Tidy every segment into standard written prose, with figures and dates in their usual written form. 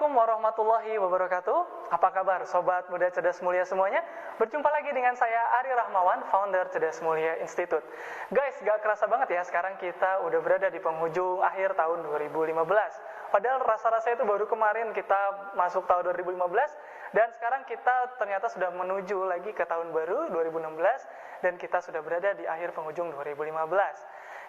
Assalamualaikum warahmatullahi wabarakatuh. Apa kabar Sobat Muda Cerdas Mulia semuanya? Berjumpa lagi dengan saya Ari Rahmawan, founder Cerdas Mulia Institute. Guys, gak kerasa banget ya sekarang kita udah berada di penghujung akhir tahun 2015. Padahal rasa-rasanya itu baru kemarin kita masuk tahun 2015 dan sekarang kita ternyata sudah menuju lagi ke tahun baru 2016 dan kita sudah berada di akhir penghujung 2015.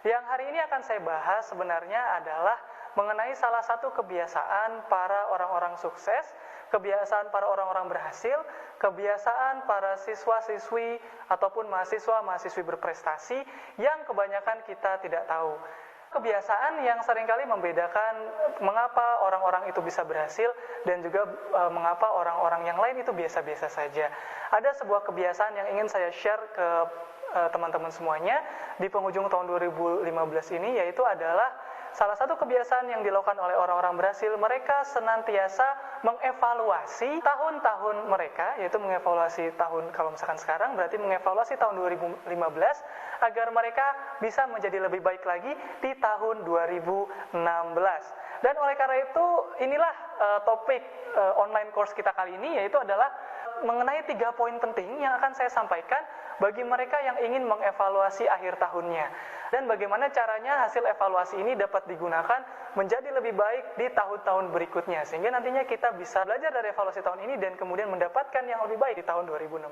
Yang hari ini akan saya bahas sebenarnya adalah mengenai salah satu kebiasaan para orang-orang sukses, kebiasaan para orang-orang berhasil, kebiasaan para siswa-siswi ataupun mahasiswa-mahasiswi berprestasi yang kebanyakan kita tidak tahu. Kebiasaan yang seringkali membedakan mengapa orang-orang itu bisa berhasil dan juga mengapa orang-orang yang lain itu biasa-biasa saja. Ada sebuah kebiasaan yang ingin saya share ke teman-teman semuanya di penghujung tahun 2015 ini, yaitu adalah salah satu kebiasaan yang dilakukan oleh orang-orang berhasil. Mereka senantiasa mengevaluasi tahun-tahun mereka, yaitu mengevaluasi tahun, kalau misalkan sekarang berarti mengevaluasi tahun 2015 agar mereka bisa menjadi lebih baik lagi di tahun 2016. Dan oleh karena itu inilah topik online course kita kali ini, yaitu adalah mengenai 3 poin penting yang akan saya sampaikan bagi mereka yang ingin mengevaluasi akhir tahunnya. Dan bagaimana caranya hasil evaluasi ini dapat digunakan menjadi lebih baik di tahun-tahun berikutnya. Sehingga nantinya kita bisa belajar dari evaluasi tahun ini dan kemudian mendapatkan yang lebih baik di tahun 2016.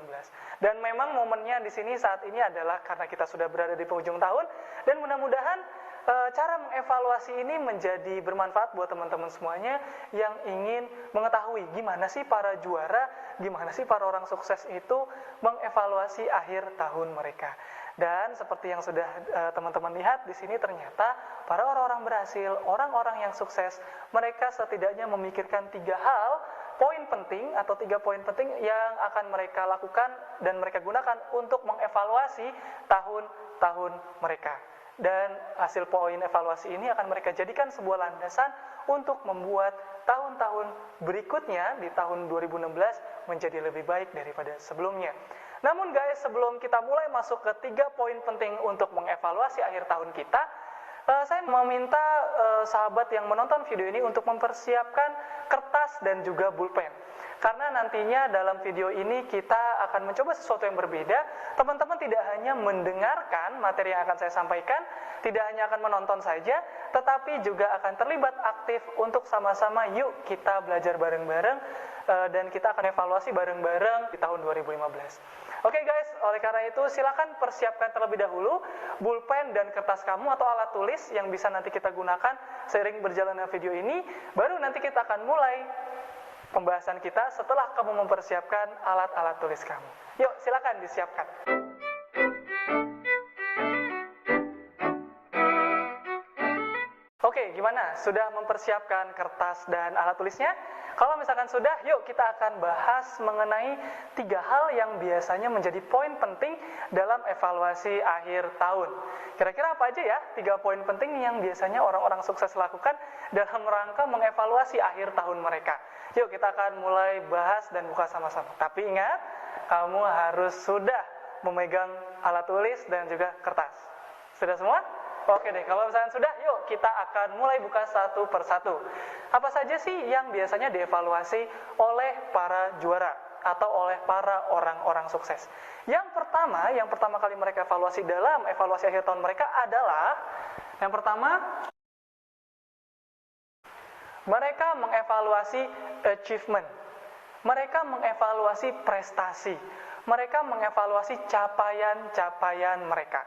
Dan memang momennya di sini saat ini adalah karena kita sudah berada di penghujung tahun. Dan mudah-mudahan cara mengevaluasi ini menjadi bermanfaat buat teman-teman semuanya yang ingin mengetahui gimana sih para juara, gimana sih para orang sukses itu mengevaluasi akhir tahun mereka. Dan seperti yang sudah teman-teman lihat di sini, ternyata para orang-orang berhasil, orang-orang yang sukses, mereka setidaknya memikirkan 3 hal poin penting atau 3 poin penting yang akan mereka lakukan dan mereka gunakan untuk mengevaluasi tahun-tahun mereka. Dan hasil poin evaluasi ini akan mereka jadikan sebuah landasan untuk membuat tahun-tahun berikutnya di tahun 2016 menjadi lebih baik daripada sebelumnya. Namun guys, sebelum kita mulai masuk ke 3 poin penting untuk mengevaluasi akhir tahun kita, saya meminta sahabat yang menonton video ini untuk mempersiapkan kertas dan juga pulpen. Karena nantinya dalam video ini kita akan mencoba sesuatu yang berbeda. Teman-teman tidak hanya mendengarkan materi yang akan saya sampaikan, tidak hanya akan menonton saja, tetapi juga akan terlibat aktif untuk sama-sama yuk kita belajar bareng-bareng dan kita akan evaluasi bareng-bareng di tahun 2015. Oke guys, oleh karena itu silakan persiapkan terlebih dahulu pulpen dan kertas kamu atau alat tulis yang bisa nanti kita gunakan seiring berjalannya video ini. Baru nanti kita akan mulai pembahasan kita setelah kamu mempersiapkan alat-alat tulis kamu. Yuk, silakan disiapkan. Oke, gimana? Sudah mempersiapkan kertas dan alat tulisnya? Kalau misalkan sudah, yuk kita akan bahas mengenai 3 hal yang biasanya menjadi poin penting dalam evaluasi akhir tahun. Kira-kira apa aja ya 3 poin penting yang biasanya orang-orang sukses lakukan dalam rangka mengevaluasi akhir tahun mereka? Yuk kita akan mulai bahas dan buka sama-sama. Tapi ingat, kamu harus sudah memegang alat tulis dan juga kertas. Sudah semua? Oke deh, kalau misalnya sudah, yuk kita akan mulai buka satu persatu. Apa saja sih yang biasanya dievaluasi oleh para juara atau oleh para orang-orang sukses? Yang pertama kali mereka evaluasi dalam evaluasi akhir tahun mereka adalah yang pertama, mereka mengevaluasi achievement. Mereka mengevaluasi prestasi. Mereka mengevaluasi capaian-capaian mereka.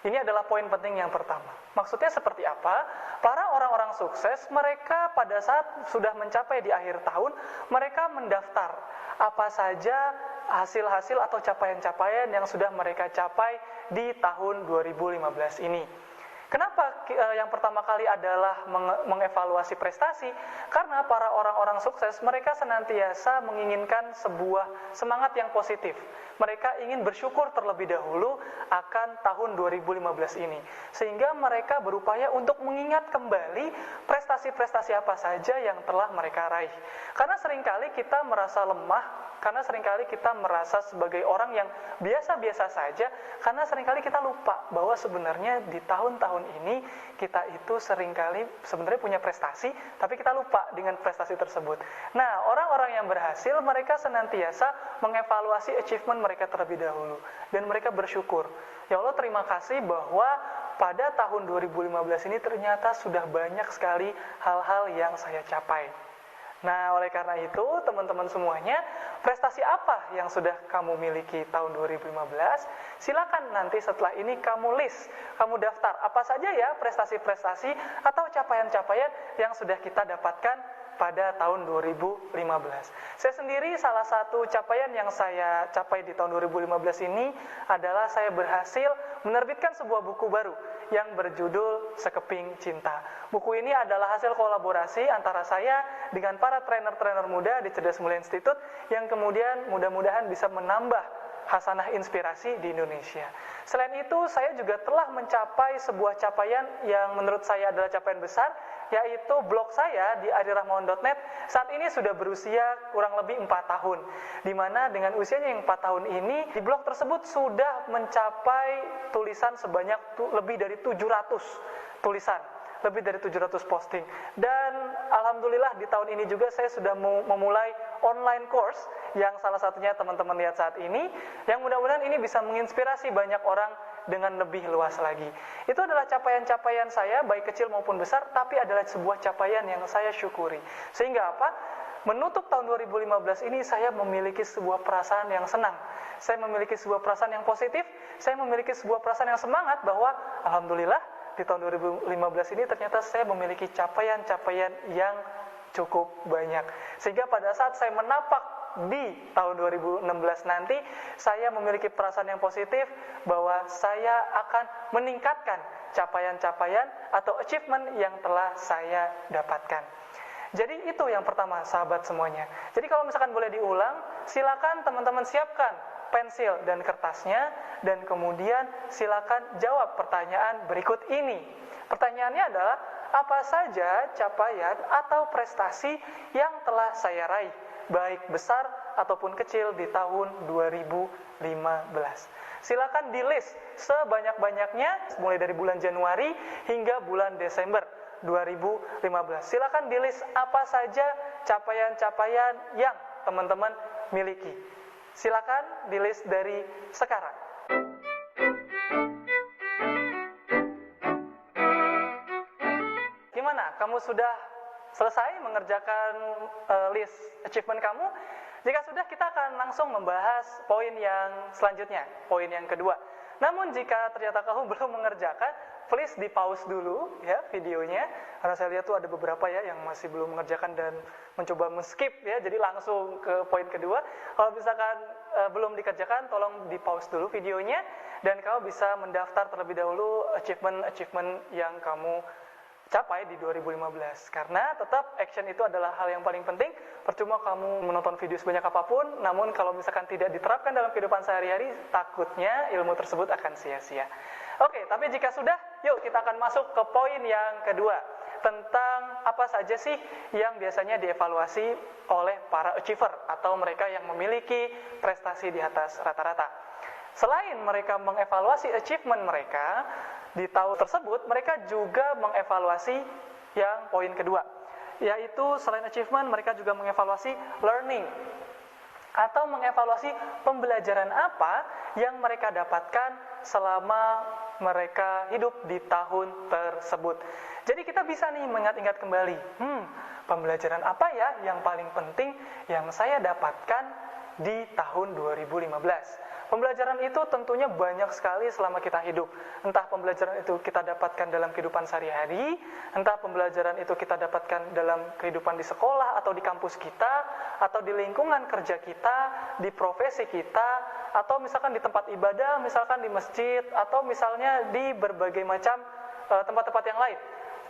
Ini adalah poin penting yang pertama. Maksudnya seperti apa? Para orang-orang sukses, mereka pada saat sudah mencapai di akhir tahun, mereka mendaftar apa saja hasil-hasil atau capaian-capaian yang sudah mereka capai di tahun 2015 ini. Kenapa yang pertama kali adalah mengevaluasi prestasi? Karena para orang-orang sukses, mereka senantiasa menginginkan sebuah semangat yang positif. Mereka ingin bersyukur terlebih dahulu akan tahun 2015 ini. Sehingga mereka berupaya untuk mengingat kembali prestasi prestasi-prestasi apa saja yang telah mereka raih. Karena seringkali kita merasa lemah, karena seringkali kita merasa sebagai orang yang biasa-biasa saja, karena seringkali kita lupa bahwa sebenarnya di tahun-tahun ini kita itu seringkali sebenarnya punya prestasi, tapi kita lupa dengan prestasi tersebut. Nah, orang-orang yang berhasil, mereka senantiasa mengevaluasi achievement mereka terlebih dahulu, dan mereka bersyukur. Ya Allah, terima kasih bahwa pada tahun 2015 ini ternyata sudah banyak sekali hal-hal yang saya capai. Nah, oleh karena itu, teman-teman semuanya, prestasi apa yang sudah kamu miliki tahun 2015? Silakan nanti setelah ini kamu list, kamu daftar apa saja ya prestasi-prestasi atau capaian-capaian yang sudah kita dapatkan pada tahun 2015. Saya sendiri salah satu capaian yang saya capai di tahun 2015 ini adalah saya berhasil menerbitkan sebuah buku baru yang berjudul Sekeping Cinta. Buku ini adalah hasil kolaborasi antara saya dengan para trainer-trainer muda di Cerdas Mulia Institute yang kemudian mudah-mudahan bisa menambah hasanah inspirasi di Indonesia. Selain itu, saya juga telah mencapai sebuah capaian yang menurut saya adalah capaian besar, yaitu blog saya di arirahmawan.net saat ini sudah berusia kurang lebih 4 tahun. Di mana dengan usianya yang 4 tahun ini, di blog tersebut sudah mencapai tulisan sebanyak lebih dari 700 tulisan. Lebih dari 700 posting. Dan alhamdulillah di tahun ini juga saya sudah memulai online course yang salah satunya teman-teman lihat saat ini, yang mudah-mudahan ini bisa menginspirasi banyak orang dengan lebih luas lagi. Itu adalah capaian-capaian saya, baik kecil maupun besar, tapi adalah sebuah capaian yang saya syukuri. Sehingga apa? Menutup tahun 2015 ini saya memiliki sebuah perasaan yang senang. Saya memiliki sebuah perasaan yang positif, saya memiliki sebuah perasaan yang semangat bahwa alhamdulillah di tahun 2015 ini ternyata saya memiliki capaian-capaian yang cukup banyak. Sehingga pada saat saya menapak di tahun 2016 nanti, saya memiliki perasaan yang positif bahwa saya akan meningkatkan capaian-capaian atau achievement yang telah saya dapatkan. Jadi itu yang pertama, sahabat semuanya. Jadi kalau misalkan boleh diulang, silakan teman-teman siapkan pensil dan kertasnya, dan kemudian silakan jawab pertanyaan berikut ini. Pertanyaannya adalah, apa saja capaian atau prestasi yang telah saya raih, baik besar ataupun kecil di tahun 2015. Silakan di list sebanyak-banyaknya mulai dari bulan Januari hingga bulan Desember 2015. Silakan di list apa saja capaian-capaian yang teman-teman miliki. Silakan di list dari sekarang. Gimana? Kamu sudah selesai mengerjakan list achievement kamu? Jika sudah, kita akan langsung membahas poin yang selanjutnya, poin yang kedua. Namun jika ternyata kamu belum mengerjakan, please di pause dulu ya videonya, karena saya lihat tuh ada beberapa ya yang masih belum mengerjakan dan mencoba men-skip ya, jadi langsung ke poin kedua. Kalau misalkan belum dikerjakan, tolong di pause dulu videonya dan kamu bisa mendaftar terlebih dahulu achievement yang kamu capai di 2015. Karena tetap action itu adalah hal yang paling penting. Percuma kamu menonton video sebanyak apapun, namun kalau misalkan tidak diterapkan dalam kehidupan sehari-hari, takutnya ilmu tersebut akan sia-sia. Oke, tapi jika sudah, yuk kita akan masuk ke poin yang kedua, tentang apa saja sih yang biasanya dievaluasi oleh para achiever atau mereka yang memiliki prestasi di atas rata-rata. Selain mereka mengevaluasi achievement mereka di tahun tersebut, mereka juga mengevaluasi yang poin kedua, yaitu selain achievement, mereka juga mengevaluasi learning atau mengevaluasi pembelajaran apa yang mereka dapatkan selama mereka hidup di tahun tersebut. Jadi kita bisa nih mengingat-ingat kembali, pembelajaran apa ya yang paling penting yang saya dapatkan di tahun 2015. Pembelajaran itu tentunya banyak sekali selama kita hidup. Entah pembelajaran itu kita dapatkan dalam kehidupan sehari-hari, entah pembelajaran itu kita dapatkan dalam kehidupan di sekolah atau di kampus kita, atau di lingkungan kerja kita, di profesi kita, atau misalkan di tempat ibadah, misalkan di masjid, atau misalnya di berbagai macam tempat-tempat yang lain.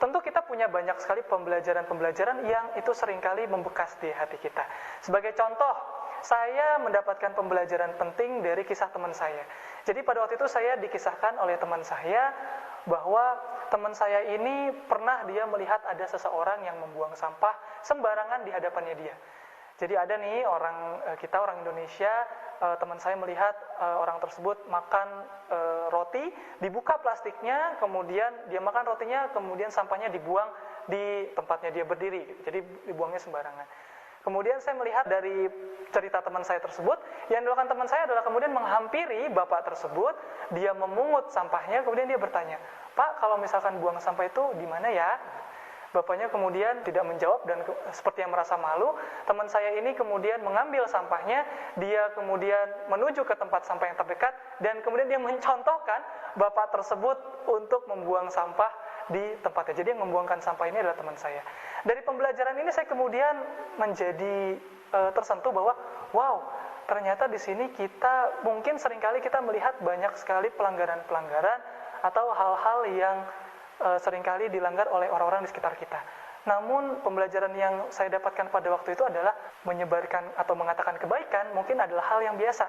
Tentu kita punya banyak sekali pembelajaran-pembelajaran yang itu seringkali membekas di hati kita. Sebagai contoh, saya mendapatkan pembelajaran penting dari kisah teman saya. Jadi pada waktu itu saya dikisahkan oleh teman saya bahwa teman saya ini pernah dia melihat ada seseorang yang membuang sampah sembarangan di hadapannya dia. Jadi ada nih orang Indonesia, teman saya melihat orang tersebut makan roti, dibuka plastiknya, kemudian dia makan rotinya, kemudian sampahnya dibuang di tempatnya dia berdiri, jadi dibuangnya sembarangan. Kemudian saya melihat dari cerita teman saya tersebut, yang dilakukan teman saya adalah kemudian menghampiri bapak tersebut, dia memungut sampahnya, kemudian dia bertanya, "Pak, kalau misalkan buang sampah itu di mana ya?" Bapaknya kemudian tidak menjawab dan seperti yang merasa malu. Teman saya ini kemudian mengambil sampahnya, dia kemudian menuju ke tempat sampah yang terdekat, dan kemudian dia mencontohkan bapak tersebut untuk membuang sampah di tempatnya. Jadi yang membuangkan sampah ini adalah teman saya. Dari pembelajaran ini saya kemudian menjadi tersentuh bahwa wow, ternyata di sini kita mungkin seringkali kita melihat banyak sekali pelanggaran-pelanggaran atau hal-hal yang seringkali dilanggar oleh orang-orang di sekitar kita. Namun pembelajaran yang saya dapatkan pada waktu itu adalah menyebarkan atau mengatakan kebaikan mungkin adalah hal yang biasa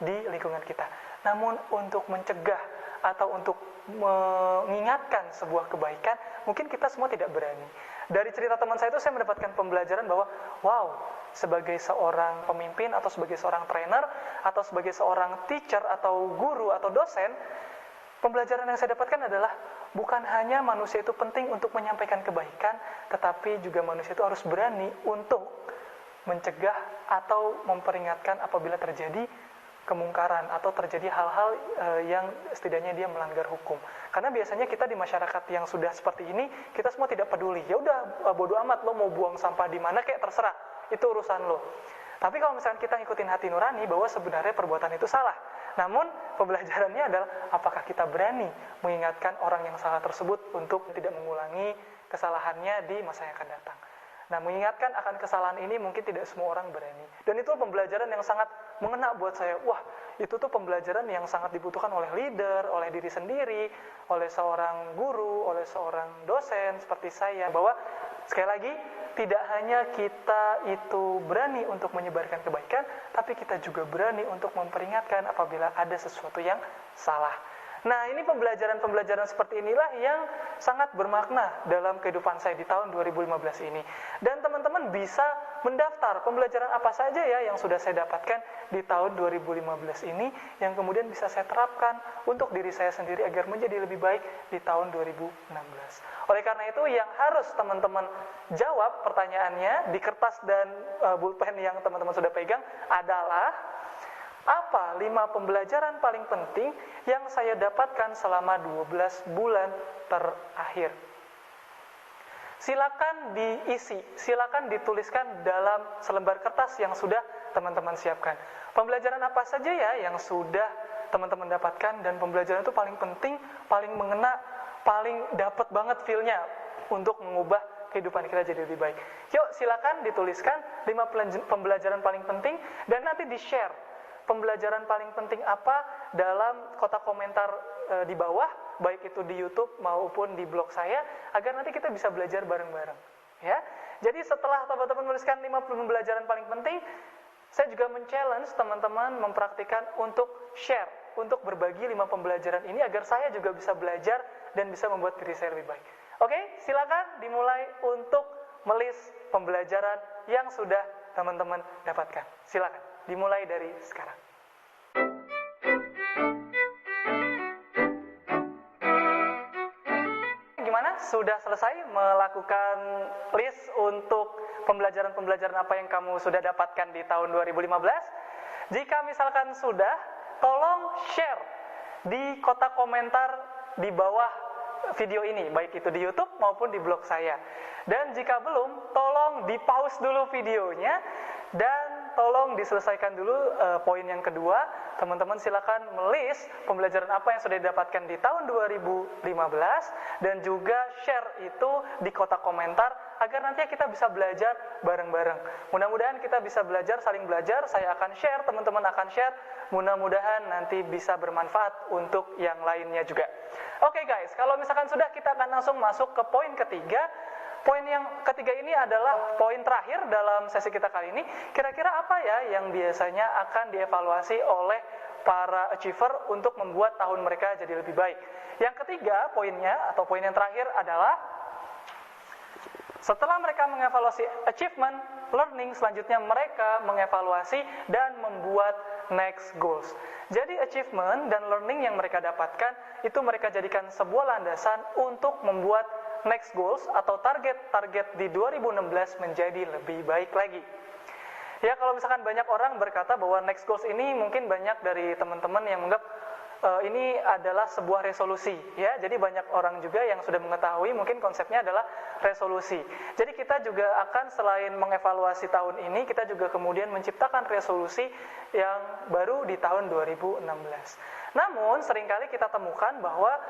di lingkungan kita. Namun untuk mencegah atau untuk mengingatkan sebuah kebaikan, mungkin kita semua tidak berani. Dari cerita teman saya itu saya mendapatkan pembelajaran bahwa wow, sebagai seorang pemimpin atau sebagai seorang trainer atau sebagai seorang teacher atau guru atau dosen, pembelajaran yang saya dapatkan adalah bukan hanya manusia itu penting untuk menyampaikan kebaikan, tetapi juga manusia itu harus berani untuk mencegah atau memperingatkan apabila terjadi kemungkaran atau terjadi hal-hal yang setidaknya dia melanggar hukum. Karena biasanya kita di masyarakat yang sudah seperti ini, kita semua tidak peduli. Ya udah, bodo amat, lo mau buang sampah di mana kayak terserah, itu urusan lo. Tapi kalau misalkan kita ngikutin hati nurani bahwa sebenarnya perbuatan itu salah. Namun pembelajarannya adalah apakah kita berani mengingatkan orang yang salah tersebut untuk tidak mengulangi kesalahannya di masa yang akan datang. Nah, mengingatkan akan kesalahan ini mungkin tidak semua orang berani. Dan itu pembelajaran yang sangat mengena buat saya. Wah, itu tuh pembelajaran yang sangat dibutuhkan oleh leader, oleh diri sendiri, oleh seorang guru, oleh seorang dosen seperti saya. Bahwa sekali lagi, tidak hanya kita itu berani untuk menyebarkan kebaikan, tapi kita juga berani untuk memperingatkan apabila ada sesuatu yang salah. Nah, ini pembelajaran-pembelajaran seperti inilah yang sangat bermakna dalam kehidupan saya di tahun 2015 ini. Dan teman-teman bisa mendaftar pembelajaran apa saja ya yang sudah saya dapatkan di tahun 2015 ini, yang kemudian bisa saya terapkan untuk diri saya sendiri agar menjadi lebih baik di tahun 2016. Oleh karena itu, yang harus teman-teman jawab pertanyaannya di kertas dan pulpen yang teman-teman sudah pegang adalah, apa 5 pembelajaran paling penting yang saya dapatkan selama 12 bulan terakhir? Silakan diisi, silakan dituliskan dalam selembar kertas yang sudah teman-teman siapkan. Pembelajaran apa saja ya yang sudah teman-teman dapatkan, dan pembelajaran itu paling penting, paling mengena, paling dapat banget feel-nya untuk mengubah kehidupan kita jadi lebih baik. Yuk, silakan dituliskan 5 pembelajaran paling penting dan nanti di-share. Pembelajaran paling penting apa dalam kotak komentar di bawah, baik itu di YouTube maupun di blog saya, agar nanti kita bisa belajar bareng-bareng. Ya, jadi setelah teman-teman menuliskan 5 pembelajaran paling penting, saya juga men-challenge teman-teman mempraktikkan untuk share, untuk berbagi 5 pembelajaran ini agar saya juga bisa belajar dan bisa membuat diri saya lebih baik. Oke, silakan dimulai untuk melis pembelajaran yang sudah teman-teman dapatkan. Silakan dimulai dari sekarang. Gimana? Sudah selesai melakukan list untuk pembelajaran-pembelajaran apa yang kamu sudah dapatkan di tahun 2015? Jika misalkan sudah, tolong share di kotak komentar di bawah video ini, baik itu di YouTube maupun di blog saya. Dan jika belum, tolong di-pause dulu videonya dan tolong diselesaikan dulu poin yang kedua. Teman-teman silakan melis pembelajaran apa yang sudah didapatkan di tahun 2015 dan juga share itu di kotak komentar agar nanti kita bisa belajar bareng-bareng. Mudah-mudahan kita bisa belajar, saling belajar. Saya akan share, teman-teman akan share. Mudah-mudahan nanti bisa bermanfaat untuk yang lainnya juga. Oke guys, kalau misalkan sudah, kita akan langsung masuk ke poin ketiga. Poin yang ketiga ini adalah poin terakhir dalam sesi kita kali ini. Kira-kira apa ya yang biasanya akan dievaluasi oleh para achiever untuk membuat tahun mereka jadi lebih baik? Yang ketiga poinnya, atau poin yang terakhir adalah setelah mereka mengevaluasi achievement, learning, selanjutnya mereka mengevaluasi dan membuat next goals. Jadi achievement dan learning yang mereka dapatkan, itu mereka jadikan sebuah landasan untuk membuat next goals atau target-target di 2016 menjadi lebih baik lagi. Ya, kalau misalkan banyak orang berkata bahwa next goals ini mungkin banyak dari teman-teman yang menganggap ini adalah sebuah resolusi, ya. Jadi banyak orang juga yang sudah mengetahui mungkin konsepnya adalah resolusi. Jadi kita juga akan selain mengevaluasi tahun ini, kita juga kemudian menciptakan resolusi yang baru di tahun 2016. Namun seringkali kita temukan bahwa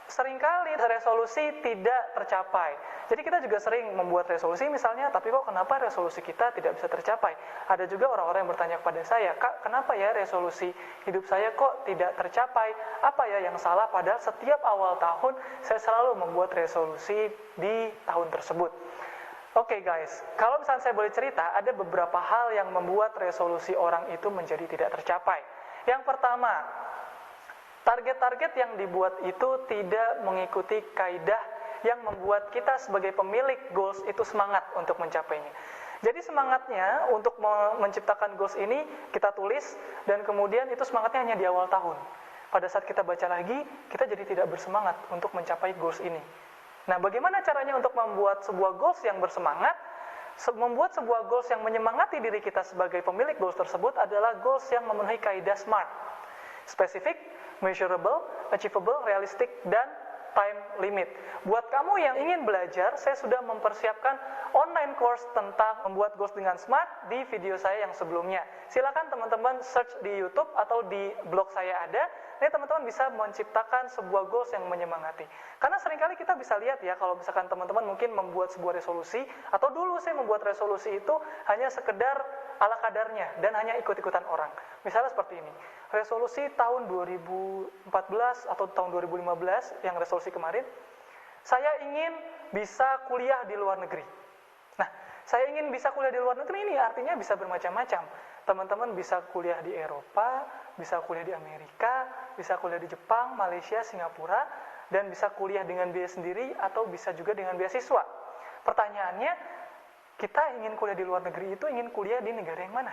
seringkali resolusi tidak tercapai. Jadi kita juga sering membuat resolusi misalnya, tapi kok kenapa resolusi kita tidak bisa tercapai? Ada juga orang-orang yang bertanya kepada saya, Kak, kenapa ya resolusi hidup saya kok tidak tercapai? Apa ya yang salah? Padahal setiap awal tahun saya selalu membuat resolusi di tahun tersebut. Oke guys, kalau misalnya saya boleh cerita, ada beberapa hal yang membuat resolusi orang itu menjadi tidak tercapai. Yang pertama, target-target yang dibuat itu tidak mengikuti kaidah yang membuat kita sebagai pemilik goals itu semangat untuk mencapainya. Jadi semangatnya untuk menciptakan goals ini kita tulis, dan kemudian itu semangatnya hanya di awal tahun. Pada saat kita baca lagi, kita jadi tidak bersemangat untuk mencapai goals ini. Nah, bagaimana caranya untuk membuat sebuah goals yang bersemangat? Membuat sebuah goals yang menyemangati diri kita sebagai pemilik goals tersebut adalah goals yang memenuhi kaidah SMART. Spesifik, measurable, achievable, realistic, dan time limit. Buat kamu yang ingin belajar, saya sudah mempersiapkan online course tentang membuat goals dengan SMART di video saya yang sebelumnya. Silakan teman-teman search di YouTube atau di blog saya ada. Ini teman-teman bisa menciptakan sebuah goals yang menyemangati. Karena seringkali kita bisa lihat ya, kalau misalkan teman-teman mungkin membuat sebuah resolusi, atau dulu saya membuat resolusi itu hanya sekedar ala kadarnya dan hanya ikut-ikutan orang. Misalnya seperti ini, resolusi tahun 2014 atau tahun 2015 yang resolusi kemarin, saya ingin bisa kuliah di luar negeri. Nah, saya ingin bisa kuliah di luar negeri ini artinya bisa bermacam-macam. Teman-teman bisa kuliah di Eropa, bisa kuliah di Amerika, bisa kuliah di Jepang, Malaysia, Singapura, dan bisa kuliah dengan biaya sendiri atau bisa juga dengan beasiswa. Pertanyaannya, kita ingin kuliah di luar negeri itu ingin kuliah di negara yang mana?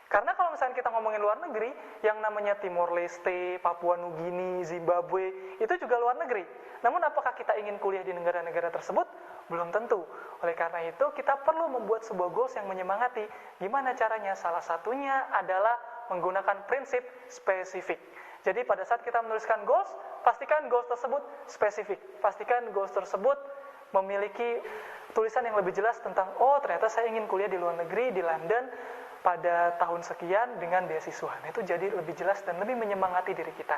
Karena kalau misalnya kita ngomongin luar negeri, yang namanya Timor Leste, Papua Nugini, Zimbabwe, itu juga luar negeri. Namun apakah kita ingin kuliah di negara-negara tersebut? Belum tentu. Oleh karena itu, kita perlu membuat sebuah goals yang menyemangati. Gimana caranya? Salah satunya adalah menggunakan prinsip spesifik. Jadi pada saat kita menuliskan goals, pastikan goals tersebut spesifik. Pastikan goals tersebut memiliki tulisan yang lebih jelas tentang, oh ternyata saya ingin kuliah di luar negeri, di London, pada tahun sekian dengan beasiswa. Nah, itu jadi lebih jelas dan lebih menyemangati diri kita.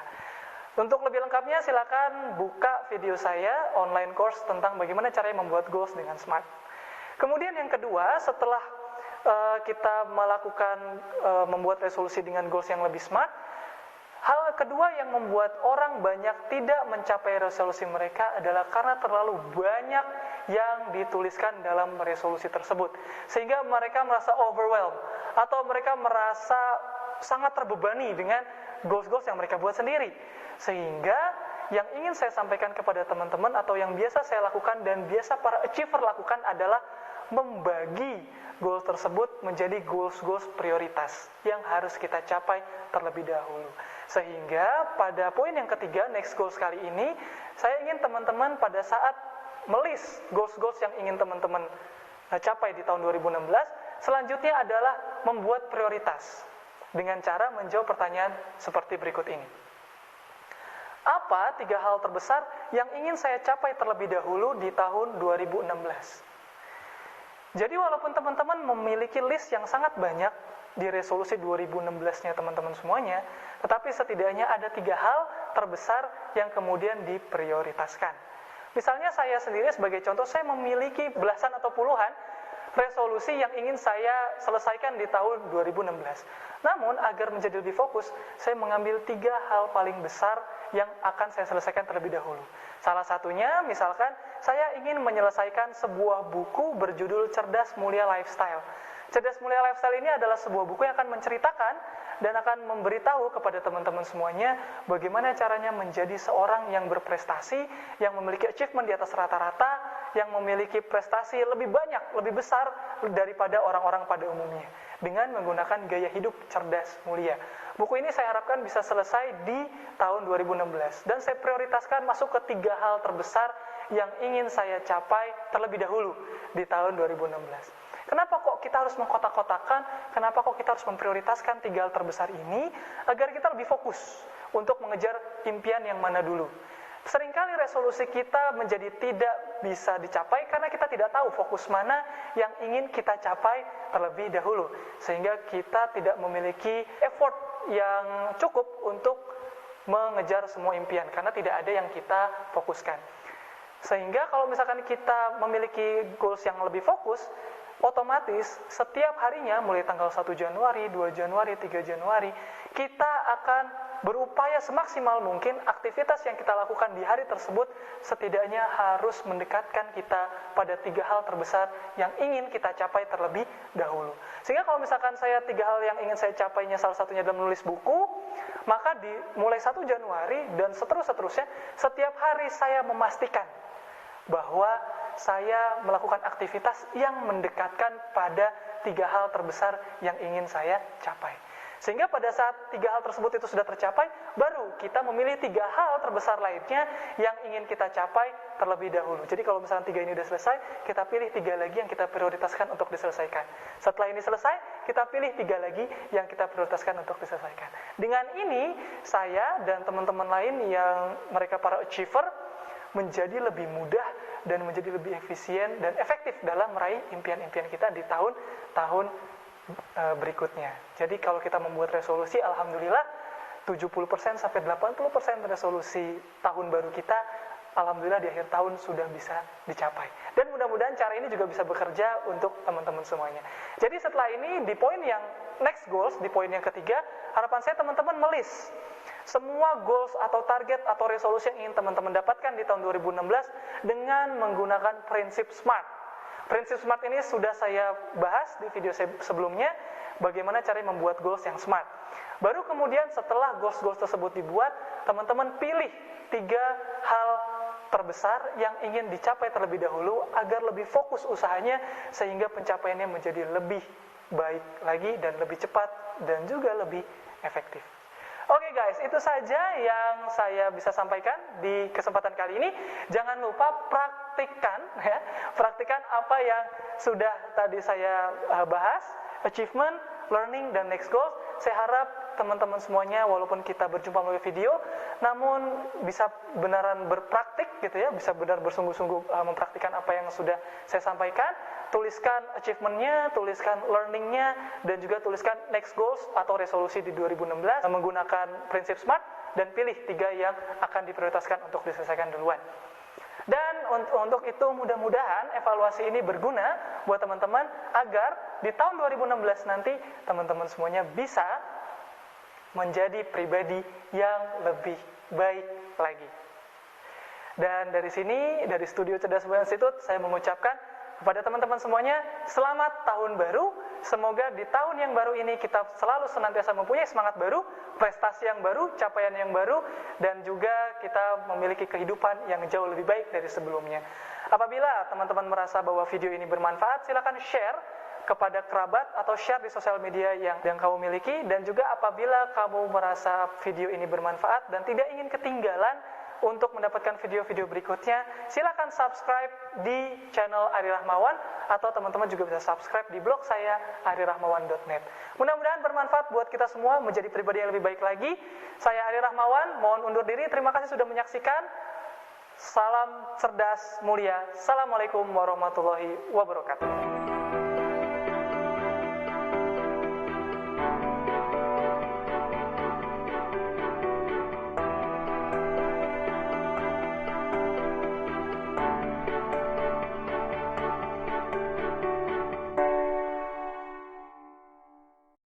Untuk lebih lengkapnya silakan buka video saya online course tentang bagaimana caranya membuat goals dengan SMART. Kemudian yang kedua, setelah kita melakukan membuat resolusi dengan goals yang lebih SMART, hal kedua yang membuat orang banyak tidak mencapai resolusi mereka adalah karena terlalu banyak yang dituliskan dalam resolusi tersebut. Sehingga mereka merasa overwhelmed atau mereka merasa sangat terbebani dengan goals-goals yang mereka buat sendiri. Sehingga yang ingin saya sampaikan kepada teman-teman atau yang biasa saya lakukan dan biasa para achiever lakukan adalah membagi goals tersebut menjadi goals-goals prioritas yang harus kita capai terlebih dahulu. Sehingga pada poin yang ketiga, next goals kali ini, saya ingin teman-teman pada saat melis goals-goals yang ingin teman-teman capai di tahun 2016, selanjutnya adalah membuat prioritas dengan cara menjawab pertanyaan seperti berikut ini. Apa 3 hal terbesar yang ingin saya capai terlebih dahulu di tahun 2016? Jadi walaupun teman-teman memiliki list yang sangat banyak di resolusi 2016-nya teman-teman semuanya, tetapi setidaknya ada 3 hal terbesar yang kemudian diprioritaskan. Misalnya saya sendiri sebagai contoh, saya memiliki belasan atau puluhan resolusi yang ingin saya selesaikan di tahun 2016. Namun agar menjadi lebih fokus, saya mengambil 3 hal paling besar yang akan saya selesaikan terlebih dahulu. Salah satunya misalkan saya ingin menyelesaikan sebuah buku berjudul Cerdas Mulia Lifestyle. Cerdas Mulia Lifestyle ini adalah sebuah buku yang akan menceritakan dan akan memberitahu kepada teman-teman semuanya bagaimana caranya menjadi seorang yang berprestasi, yang memiliki achievement di atas rata-rata, yang memiliki prestasi lebih banyak, lebih besar daripada orang-orang pada umumnya, dengan menggunakan gaya hidup cerdas mulia. Buku ini saya harapkan bisa selesai di tahun 2016, dan saya prioritaskan masuk ke 3 hal terbesar yang ingin saya capai terlebih dahulu di tahun 2016. Kenapa kok kita harus mengkotak-kotakan? Kenapa kok kita harus memprioritaskan 3 hal terbesar ini? Agar kita lebih fokus untuk mengejar impian yang mana dulu. Seringkali resolusi kita menjadi tidak bisa dicapai karena kita tidak tahu fokus mana yang ingin kita capai terlebih dahulu. Sehingga kita tidak memiliki effort yang cukup untuk mengejar semua impian karena tidak ada yang kita fokuskan. Sehingga kalau misalkan kita memiliki goals yang lebih fokus, otomatis setiap harinya mulai tanggal 1 Januari, 2 Januari, 3 Januari, kita akan berupaya semaksimal mungkin aktivitas yang kita lakukan di hari tersebut setidaknya harus mendekatkan kita pada 3 hal terbesar yang ingin kita capai terlebih dahulu. Sehingga kalau misalkan saya 3 hal yang ingin saya capainya salah satunya adalah menulis buku, maka di mulai 1 Januari dan seterusnya setiap hari saya memastikan bahwa saya melakukan aktivitas yang mendekatkan pada 3 hal terbesar yang ingin saya capai. Sehingga pada saat 3 hal tersebut itu sudah tercapai, baru kita memilih 3 hal terbesar lainnya yang ingin kita capai terlebih dahulu. Jadi kalau misalnya 3 ini sudah selesai, kita pilih 3 lagi yang kita prioritaskan untuk diselesaikan. Setelah ini selesai, kita pilih 3 lagi yang kita prioritaskan untuk diselesaikan. Dengan ini, saya dan teman-teman lain yang mereka para achiever menjadi lebih mudah dan menjadi lebih efisien dan efektif dalam meraih impian-impian kita di tahun-tahun berikutnya. Jadi kalau kita membuat resolusi, alhamdulillah 70% sampai 80% resolusi tahun baru kita, alhamdulillah di akhir tahun sudah bisa dicapai. Dan mudah-mudahan cara ini juga bisa bekerja untuk teman-teman semuanya. Jadi setelah ini di poin yang next goals, di poin yang ketiga, harapan saya teman-teman melis semua goals atau target atau resolusi yang ingin teman-teman dapatkan di tahun 2016 dengan menggunakan prinsip SMART. Prinsip SMART ini sudah saya bahas di video saya sebelumnya, bagaimana cara membuat goals yang SMART. Baru kemudian setelah goals-goals tersebut dibuat, teman-teman pilih 3 hal terbesar yang ingin dicapai terlebih dahulu agar lebih fokus usahanya sehingga pencapaiannya menjadi lebih baik lagi dan lebih cepat dan juga lebih efektif. Oke guys, itu saja yang saya bisa sampaikan di kesempatan kali ini. Jangan lupa praktikkan apa yang sudah tadi saya bahas, achievement, learning, dan next goals. Saya harap teman-teman semuanya, walaupun kita berjumpa melalui video, namun bisa benaran berpraktik gitu ya, bisa benar bersungguh-sungguh mempraktikkan apa yang sudah saya sampaikan. Tuliskan achievement-nya, tuliskan learning-nya, dan juga tuliskan next goals atau resolusi di 2016 menggunakan prinsip SMART, dan pilih 3 yang akan diprioritaskan untuk diselesaikan duluan. Dan untuk itu mudah-mudahan evaluasi ini berguna buat teman-teman agar di tahun 2016 nanti teman-teman semuanya bisa menjadi pribadi yang lebih baik lagi. Dan dari sini, dari Studio Cerdas Mulia Institute, saya mengucapkan kepada teman-teman semuanya, selamat tahun baru. Semoga di tahun yang baru ini kita selalu senantiasa mempunyai semangat baru, prestasi yang baru, capaian yang baru, dan juga kita memiliki kehidupan yang jauh lebih baik dari sebelumnya. Apabila teman-teman merasa bahwa video ini bermanfaat, silakan share kepada kerabat atau share di sosial media yang kamu miliki. Dan juga apabila kamu merasa video ini bermanfaat dan tidak ingin ketinggalan untuk mendapatkan video-video berikutnya, silakan subscribe di channel Ari Rahmawan, atau teman-teman juga bisa subscribe di blog saya arirahmawan.net. Mudah-mudahan bermanfaat buat kita semua menjadi pribadi yang lebih baik lagi. Saya Ari Rahmawan, mohon undur diri. Terima kasih sudah menyaksikan. Salam cerdas mulia. Assalamualaikum warahmatullahi wabarakatuh.